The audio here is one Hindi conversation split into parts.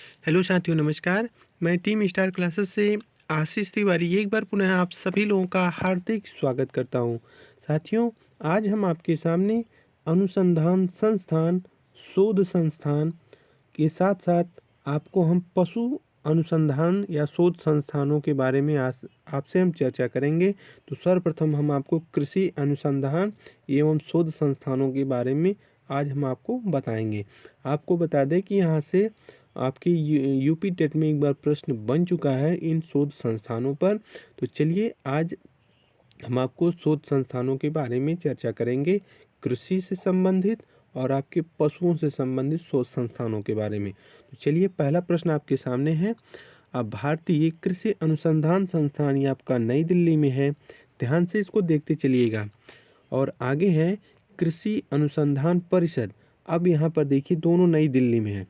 हेलो साथियों, नमस्कार। मैं टीम स्टार क्लासेस से आशीष तिवारी एक बार पुनः आप सभी लोगों का हार्दिक स्वागत करता हूं। साथियों, आज हम आपके सामने अनुसंधान संस्थान, शोध संस्थान के साथ साथ आपको हम पशु अनुसंधान या शोध संस्थानों के बारे में आज आपसे हम चर्चा करेंगे। तो सर्वप्रथम हम आपको कृषि अनुसंधान एवं शोध संस्थानों के बारे में आज हम आपको बताएंगे। आपको बता दें कि यहाँ से आपके यूपी टेट में एक बार प्रश्न बन चुका है इन शोध संस्थानों पर। तो चलिए आज हम आपको शोध संस्थानों के बारे में चर्चा करेंगे, कृषि से संबंधित और आपके पशुओं से संबंधित शोध संस्थानों के बारे में। तो चलिए पहला प्रश्न आपके सामने है। अब भारतीय कृषि अनुसंधान संस्थान ये आपका नई दिल्ली में है, ध्यान से इसको देखते चलिएगा। और आगे है कृषि अनुसंधान परिषद। अब यहाँ पर देखिए दोनों नई दिल्ली में है,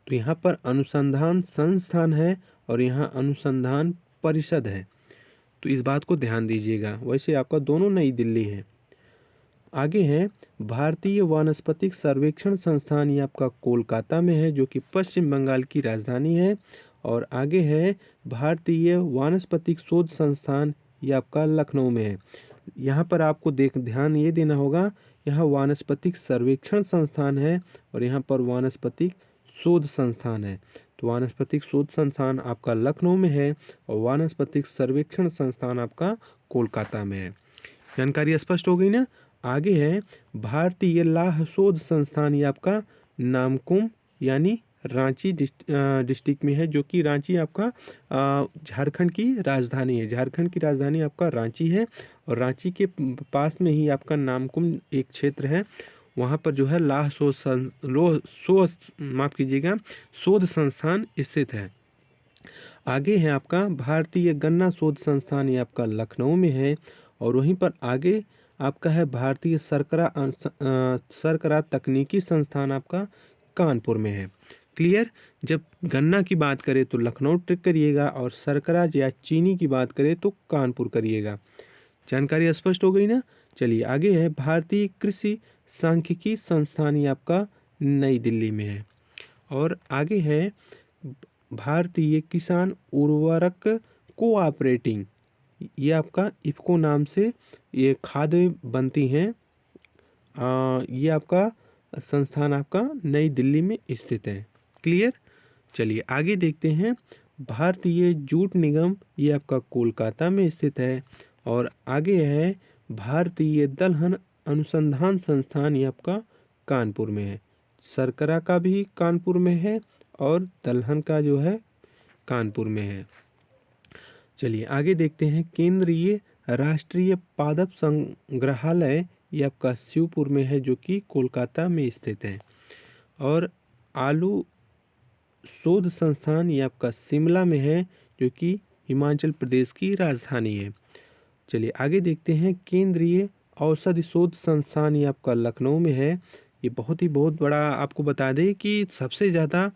तो यहाँ पर अनुसंधान संस्थान है और यहाँ अनुसंधान परिषद है, तो इस बात को ध्यान दीजिएगा। वैसे आपका दोनों नई दिल्ली है। आगे है भारतीय वानस्पतिक सर्वेक्षण संस्थान, ये आपका कोलकाता में है जो कि पश्चिम बंगाल की राजधानी है। और आगे है भारतीय वानस्पतिक शोध संस्थान, ये आपका लखनऊ में है। यहाँ पर आपको ध्यान ये देना होगा, यहाँ वानस्पतिक सर्वेक्षण संस्थान है और यहाँ पर वानस्पतिक शोध संस्थान है। तो वानस्पतिक शोध संस्थान आपका लखनऊ में है और वानस्पतिक सर्वेक्षण संस्थान आपका कोलकाता में है। जानकारी स्पष्ट हो गई ना। आगे है भारतीय लाह शोध संस्थान, ये आपका नामकुम यानी रांची डिस्ट्रिक्ट में है, जो कि रांची आपका झारखंड की राजधानी है। झारखंड की राजधानी आपका रांची है और रांची के पास में ही आपका नामकुम एक क्षेत्र है, वहाँ पर जो है लाह शोध संस्थान स्थित है। आगे है आपका भारतीय गन्ना शोध संस्थान, ये आपका लखनऊ में है। और वहीं पर आगे आपका है भारतीय शर्करा तकनीकी संस्थान, आपका कानपुर में है। क्लियर। जब गन्ना की बात करें तो लखनऊ टिक करिएगा और शर्करा या चीनी की बात करें तो कानपुर करिएगा। जानकारी स्पष्ट हो गई ना। चलिए आगे है भारतीय कृषि सांख्यिकी संस्थान, ये आपका नई दिल्ली में है। और आगे है भारतीय किसान उर्वरक कोऑपरेटिंग, ये आपका इफ़को नाम से ये खादें बनती हैं। ये आपका संस्थान आपका नई दिल्ली में स्थित है। क्लियर। चलिए आगे देखते हैं भारतीय जूट निगम, ये आपका कोलकाता में स्थित है। और आगे है भारतीय दलहन अनुसंधान संस्थान, ये आपका कानपुर में है। शर्करा का भी कानपुर में है और दलहन का जो है कानपुर में है। चलिए आगे देखते हैं केंद्रीय राष्ट्रीय पादप संग्रहालय, ये आपका शिवपुर में है जो कि कोलकाता में स्थित है। और आलू शोध संस्थान, ये आपका शिमला में है जो कि हिमाचल प्रदेश की राजधानी है। चलिए आगे देखते हैं केंद्रीय औषधि शोध संस्थान, ये आपका लखनऊ में है। ये बहुत बड़ा आपको बता दें कि सबसे ज़्यादा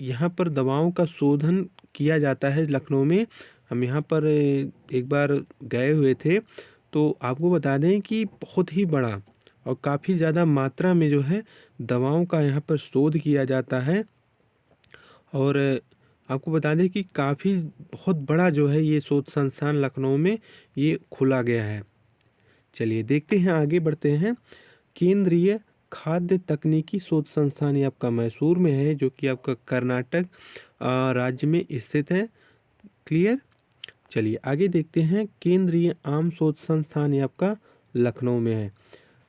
यहाँ पर दवाओं का शोधन किया जाता है लखनऊ में। हम यहाँ पर एक बार गए हुए थे, तो आपको बता दें कि बहुत ही बड़ा और काफ़ी ज़्यादा मात्रा में जो है दवाओं का यहाँ पर शोध किया जाता है। और आपको बता दें कि काफ़ी बहुत बड़ा जो है ये शोध संस्थान लखनऊ में ये खुला गया है। चलिए देखते हैं, आगे बढ़ते हैं। केंद्रीय खाद्य तकनीकी शोध संस्थान, ये आपका मैसूर में है जो कि आपका कर्नाटक राज्य में स्थित है। क्लियर। चलिए आगे देखते हैं केंद्रीय आम शोध संस्थान, ये आपका लखनऊ में है।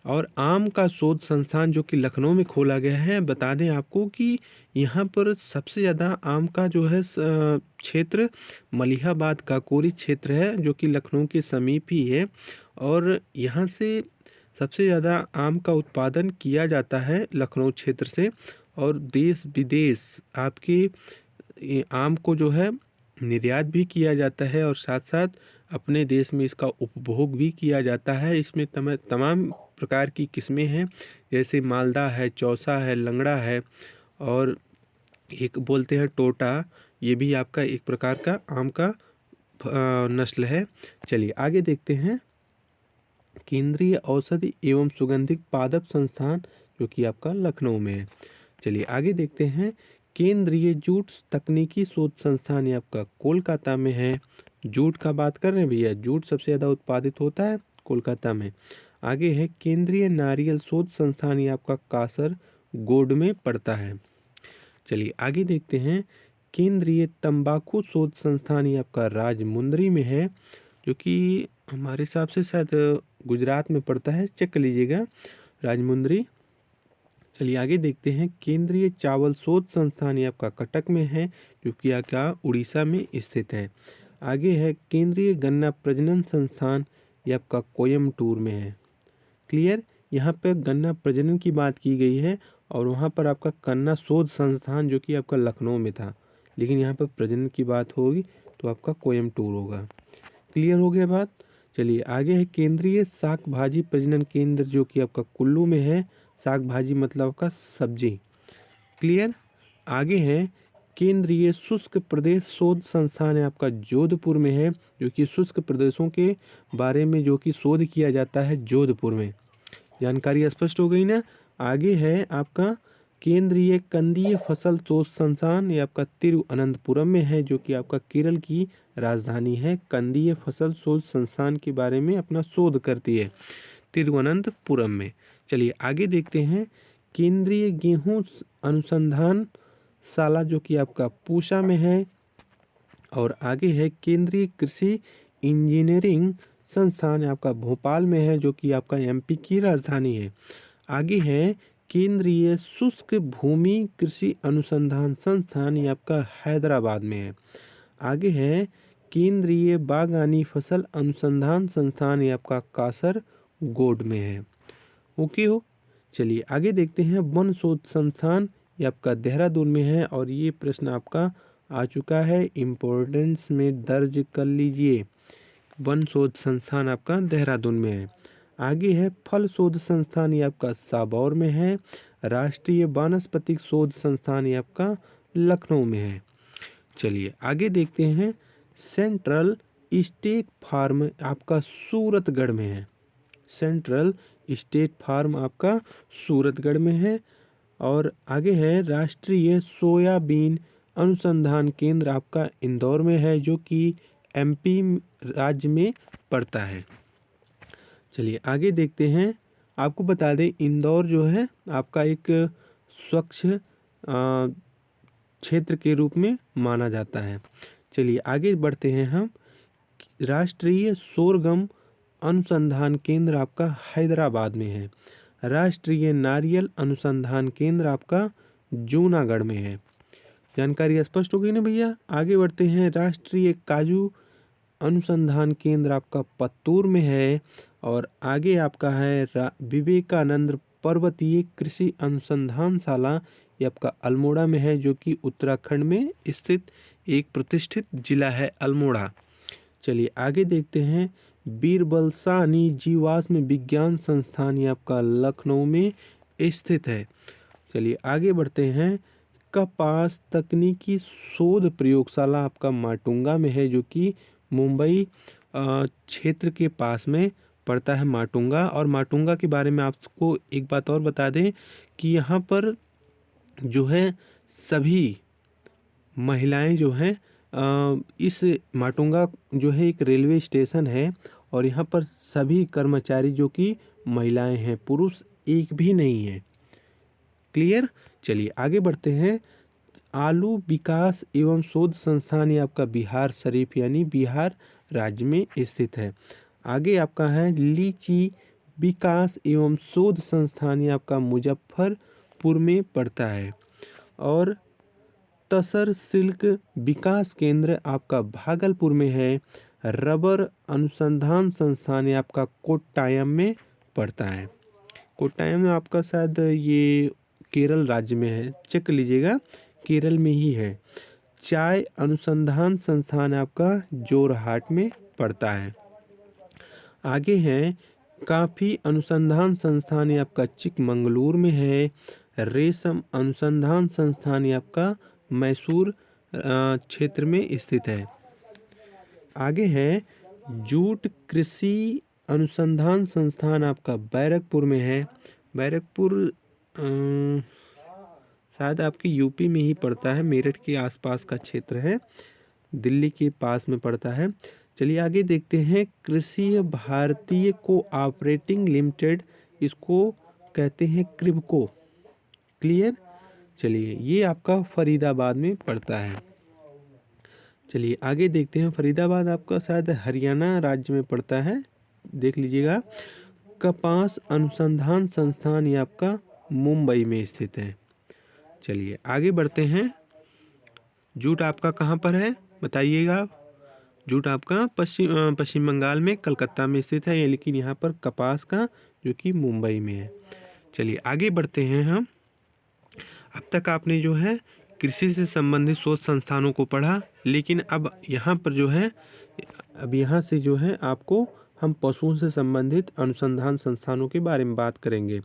और आम का शोध संस्थान जो कि लखनऊ में खोला गया है, बता दें आपको कि यहाँ पर सबसे ज़्यादा आम का जो है क्षेत्र मलिहाबाद काकोरी क्षेत्र है जो कि लखनऊ के समीप ही है। और यहाँ से सबसे ज़्यादा आम का उत्पादन किया जाता है लखनऊ क्षेत्र से। और देश विदेश आपके आम को जो है निर्यात भी किया जाता है और साथ साथ अपने देश में इसका उपभोग भी किया जाता है। इसमें तमाम प्रकार की किस्में हैं, जैसे मालदा है, चौसा है, लंगड़ा है और एक बोलते हैं टोटा, ये भी आपका एक प्रकार का आम का नस्ल है। चलिए आगे देखते हैं केंद्रीय औषधि एवं सुगंधित पादप संस्थान जो कि आपका लखनऊ में है। चलिए आगे देखते हैं केंद्रीय जूट तकनीकी शोध संस्थान ये आपका कोलकाता में है। जूट का बात कर रहे हैं भैया, जूट सबसे ज़्यादा उत्पादित होता है कोलकाता में। आगे है केंद्रीय नारियल शोध संस्थान ये आपका कासरगोड में पड़ता है। चलिए आगे देखते हैं, केंद्रीय तंबाकू शोध संस्थान ये आपका राजमुंदरी में है, जो कि हमारे हिसाब से शायद गुजरात में पड़ता है, चेक कर लीजिएगा राजमुंदरी। चलिए आगे देखते हैं, केंद्रीय चावल शोध संस्थान ये आपका कटक में है, जो कि आपका उड़ीसा में स्थित है। आगे है केंद्रीय गन्ना प्रजनन संस्थान ये आपका कोयम्बटूर में है। क्लियर, यहाँ पे गन्ना प्रजनन की बात की गई है और वहाँ पर आपका गन्ना शोध संस्थान जो कि आपका लखनऊ में था, लेकिन यहाँ पर प्रजनन की बात होगी तो आपका कोयम्बटूर होगा। क्लियर हो गया बात। चलिए आगे है केंद्रीय शाक भाजी प्रजनन केंद्र जो कि आपका कुल्लू में है। शाक भाजी मतलब आपका सब्जी। क्लियर। आगे है केंद्रीय शुष्क प्रदेश शोध संस्थान है आपका जोधपुर में है, जो कि शुष्क प्रदेशों के बारे में जो कि शोध किया जाता है जोधपुर में। जानकारी स्पष्ट हो गई ना। आगे है आपका केंद्रीय कंदीय फसल शोध संस्थान, ये आपका तिरुवनंतपुरम में है, जो कि आपका केरल की राजधानी है। कंदीय फसल शोध संस्थान के बारे में अपना शोध करती है तिरुवनंतपुरम में। चलिए आगे देखते हैं, केंद्रीय गेहूं अनुसंधान शाला जो कि आपका पूसा में है। और आगे है केंद्रीय कृषि इंजीनियरिंग संस्थान आपका भोपाल में है, जो कि आपका एमपी की राजधानी है। आगे है केंद्रीय शुष्क भूमि कृषि अनुसंधान संस्थान, ये आपका हैदराबाद में है। आगे है केंद्रीय बागवानी फसल अनुसंधान संस्थान, ये आपका कासरगोड में है। ओके हो। चलिए आगे देखते हैं, वन शोध संस्थान ये आपका देहरादून में है और ये प्रश्न आपका आ चुका है, इम्पोर्टेंस में दर्ज कर लीजिए। वन शोध संस्थान आपका देहरादून में है। आगे है फल शोध संस्थान, ये आपका साबौर में है। राष्ट्रीय वानस्पतिक शोध संस्थान ये आपका लखनऊ में है। चलिए आगे देखते हैं, सेंट्रल स्टेट फार्म आपका सूरतगढ़ में है। सेंट्रल स्टेट फार्म आपका सूरतगढ़ में है। और आगे है राष्ट्रीय सोयाबीन अनुसंधान केंद्र आपका इंदौर में है, जो कि एमपी राज्य में पड़ता है। चलिए आगे देखते हैं, आपको बता दें इंदौर जो है आपका एक स्वच्छ क्षेत्र के रूप में माना जाता है। चलिए आगे बढ़ते हैं हम, राष्ट्रीय सोरगम अनुसंधान केंद्र आपका हैदराबाद में है। राष्ट्रीय नारियल अनुसंधान केंद्र आपका जूनागढ़ में है। जानकारी स्पष्ट हो गई ना भैया। आगे बढ़ते हैं, राष्ट्रीय काजू अनुसंधान केंद्र आपका पत्तूर में है। और आगे आपका है विवेकानंद पर्वतीय कृषि अनुसंधान शाला, ये आपका अल्मोड़ा में है, जो कि उत्तराखंड में स्थित एक प्रतिष्ठित जिला है अल्मोड़ा। चलिए आगे देखते हैं, बीरबलसानी जीवाश्म विज्ञान संस्थान ये आपका लखनऊ में स्थित है। चलिए आगे बढ़ते हैं, कपास तकनीकी शोध प्रयोगशाला आपका माटुंगा में है, जो कि मुंबई क्षेत्र के पास में पड़ता है माटुंगा। और माटुंगा के बारे में आपको एक बात और बता दें कि यहाँ पर जो है सभी महिलाएं जो हैं इस माटुंगा जो है एक रेलवे स्टेशन है और यहाँ पर सभी कर्मचारी जो कि महिलाएं हैं, पुरुष एक भी नहीं है। क्लियर। चलिए आगे बढ़ते हैं, आलू विकास एवं शोध संस्थान ये आपका बिहार शरीफ यानी बिहार राज्य में स्थित है। आगे आपका है लीची विकास एवं शोध संस्थान ये आपका मुजफ्फरपुर में पड़ता है। और तसर सिल्क विकास केंद्र आपका भागलपुर में है। रबर अनुसंधान संस्थान ये आपका कोट्टायम में पड़ता है। कोट्टायम में आपका शायद ये केरल राज्य में है, चेक लीजिएगा, केरल में ही है। चाय अनुसंधान संस्थान आपका जोरहाट में पड़ता है। आगे है काफी अनुसंधान संस्थान ये आपका चिकमंगलूर में है। रेशम अनुसंधान संस्थान ये आपका मैसूर क्षेत्र में स्थित है। आगे है जूट कृषि अनुसंधान संस्थान आपका बैरकपुर में है। बैरकपुर शायद आपके यूपी में ही पड़ता है, मेरठ के आसपास का क्षेत्र है, दिल्ली के पास में पड़ता है। चलिए आगे देखते हैं। कृषि भारतीय कोऑपरेटिव लिमिटेड, इसको कहते हैं क्रिब्को। क्लियर। चलिए ये आपका फरीदाबाद में पड़ता है। चलिए आगे देखते हैं। फरीदाबाद आपका शायद हरियाणा राज्य में पड़ता है, देख लीजिएगा। कपास अनुसंधान संस्थान ये आपका मुंबई में स्थित है। चलिए आगे बढ़ते हैं। जूट आपका कहाँ पर है बताइएगा। जूट आपका पश्चिम बंगाल में कलकत्ता में स्थित है, लेकिन यहाँ पर कपास का जो कि मुंबई में है। चलिए आगे बढ़ते हैं हम। अब तक आपने जो है कृषि से संबंधित शोध संस्थानों को पढ़ा, लेकिन अब यहाँ पर जो है, अब यहाँ से जो है आपको हम पशुओं से संबंधित अनुसंधान संस्थानों के बारे में बात करेंगे।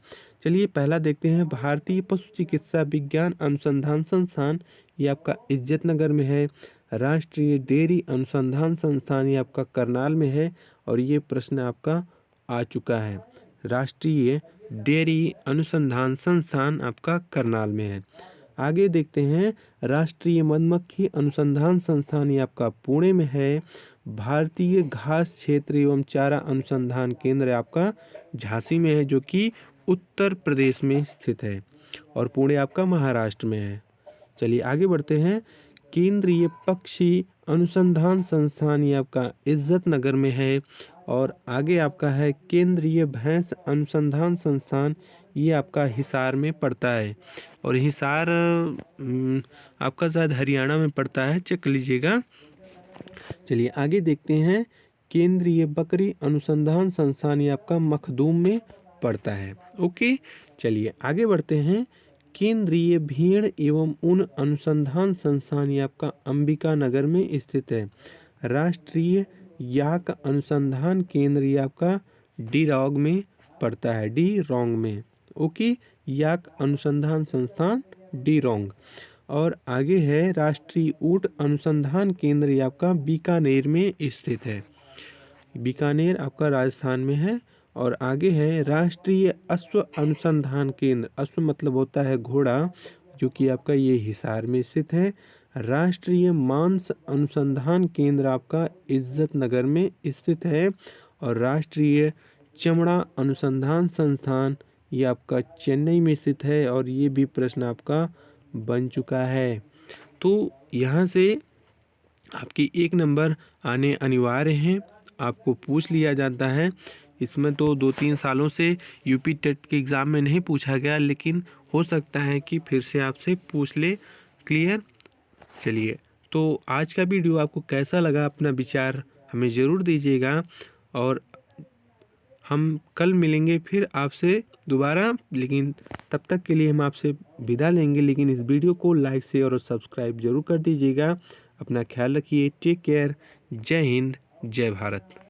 चलिए पहला देखते हैं। भारतीय पशु चिकित्सा विज्ञान अनुसंधान संस्थान ये आपका इज्जतनगर में है। राष्ट्रीय डेयरी अनुसंधान संस्थान ये आपका करनाल में है, और ये प्रश्न आपका आ चुका है। राष्ट्रीय डेयरी अनुसंधान संस्थान आपका करनाल में है। आगे देखते हैं। राष्ट्रीय मधुमक्खी अनुसंधान संस्थान ये आपका पुणे में है। भारतीय घास क्षेत्र एवं चारा अनुसंधान केंद्र आपका झांसी में है, जो कि उत्तर प्रदेश में स्थित है, और पुणे आपका महाराष्ट्र में है। चलिए आगे बढ़ते हैं। केंद्रीय पक्षी अनुसंधान संस्थान ये आपका इज्जतनगर में है, और आगे आपका है केंद्रीय भैंस अनुसंधान संस्थान, ये आपका हिसार में पड़ता है, और हिसार आपका शायद हरियाणा में पड़ता है, चेक लीजिएगा। चलिए आगे देखते हैं। केंद्रीय बकरी अनुसंधान संस्थान ये आपका मखदूम में पड़ता है। ओके, चलिए आगे बढ़ते हैं। केंद्रीय भेड़ एवं ऊन अनुसंधान संस्थान ये आपका अंबिका नगर में स्थित है। राष्ट्रीय याक अनुसंधान केंद्र ये आपका डिरौग में पड़ता है, डिरोंग में। ओके, याक अनुसंधान संस्थान डिरोंग। और आगे है राष्ट्रीय ऊंट अनुसंधान केंद्र ये आपका बीकानेर में स्थित है। बीकानेर आपका राजस्थान में है। और आगे है राष्ट्रीय अश्व अनुसंधान केंद्र, अश्व मतलब होता है घोड़ा, जो कि आपका ये हिसार में स्थित है। राष्ट्रीय मांस अनुसंधान केंद्र आपका इज्जतनगर में स्थित है। और राष्ट्रीय चमड़ा अनुसंधान संस्थान ये आपका चेन्नई में स्थित है, और ये भी प्रश्न आपका बन चुका है। तो यहाँ से आपकी 1 नंबर आने अनिवार्य हैं, आपको पूछ लिया जाता है। इसमें तो 2-3 सालों से यूपी टेट के एग्ज़ाम में नहीं पूछा गया, लेकिन हो सकता है कि फिर से आपसे पूछ ले। क्लियर। चलिए, तो आज का वीडियो आपको कैसा लगा, अपना विचार हमें ज़रूर दीजिएगा, और हम कल मिलेंगे फिर आपसे दोबारा, लेकिन तब तक के लिए हम आपसे विदा लेंगे। लेकिन इस वीडियो को लाइक, शेयर और सब्सक्राइब जरूर कर दीजिएगा। अपना ख्याल रखिए। Take care. जय हिंद, जय भारत।